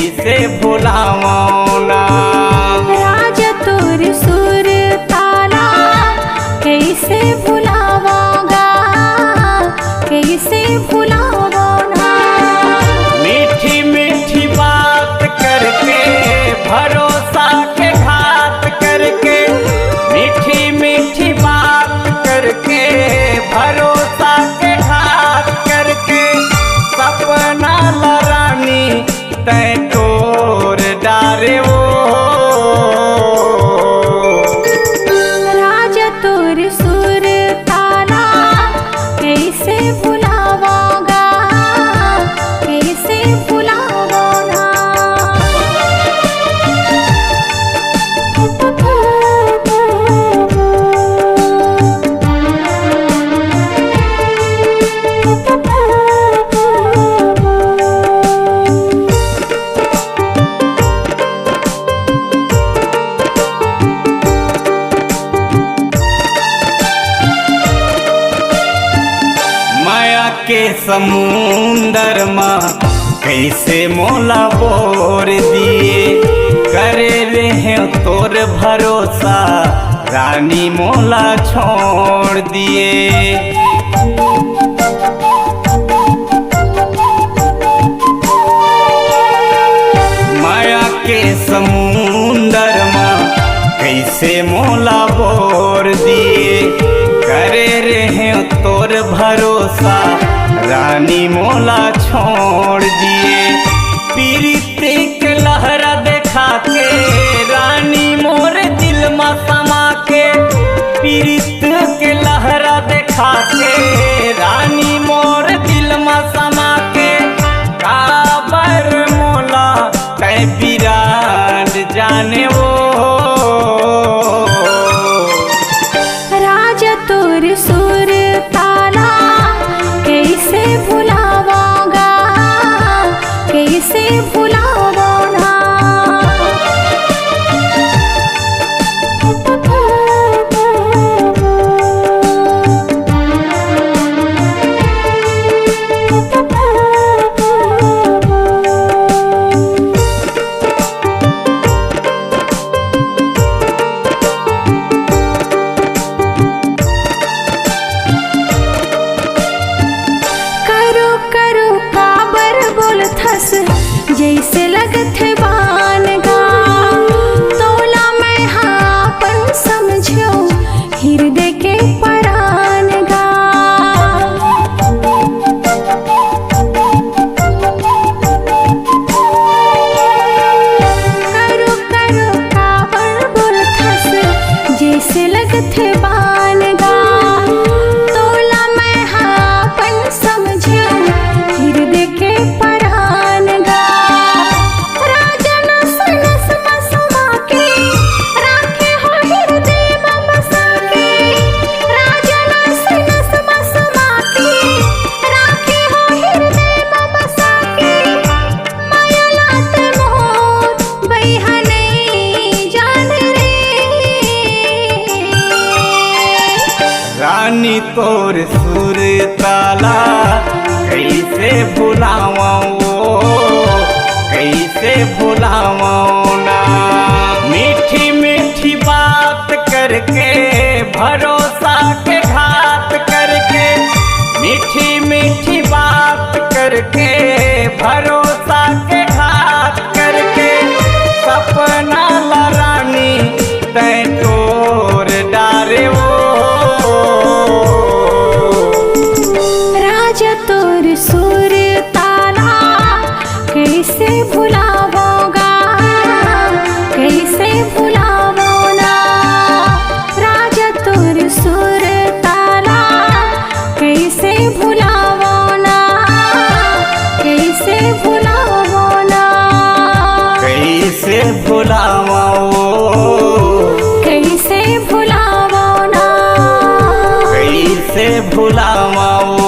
कैसे भुलावना। राजा तोर सुर ताला कैसे भुलावांगा, कैसे भुलावना। मीठी मीठी बात करके भरोसा के घात करके, मीठी मीठी बात करके भरोसा के घात करके, सपना लरानी तय तोर डारे वो। राजा तोर सुर ताला कैसे भुलावांगा, कैसे भुलावना। माया के समुंदर माँ कैसे मोला बोर दिए, करे रहे तोर भरोसा रानी मोला छोड़ दिए। माया के समुंदर माँ कैसे मोला बोर दिए, करे रहे तोर भरोसा रानी मोला छोड़ दिए। पीरिति के लहरा देखा के रानी मोर दिल में समा के, पीरित के लहरा देखा के रानी मोर दिल में समा के, काबर मोला कै बिरान जाने वो। राजा तोर सुर ताला कैसे भुलावांगा, कैसे भुलावना। करो करो काबर बोलथस जैसे लगत है बान गा, तोला मैं हापन समझो हृदय के परान गा। करो करो काबर बोलथस जैसे लगत है बान गा, तोला मैं हापन समझो हृदय के परान गा। राजा नस नस में समा के राखे हो हृदय में बसा के, राजा नस नस में समा के राखे हो हृदय में बसा के, माया लात मोर बहिने जान रे। रानी तोर सुर ताला कैसे भुलावा वो, कैसे भुलावना। मीठी मीठी बात करके भरोसा के घात करके, मीठी मीठी बात करके भरोसा के घात करके, सपना लरानी तय तोर डारे वो। राजा तोर सुर ताला कैसे भुलावांगा, कैसे भुलावना। राजा तोर सुर ताला कैसे भुलावना, कैसे भुलावना। कैसे भुलावा वो, कैसे भुलावना, कैसे भुलावा वो।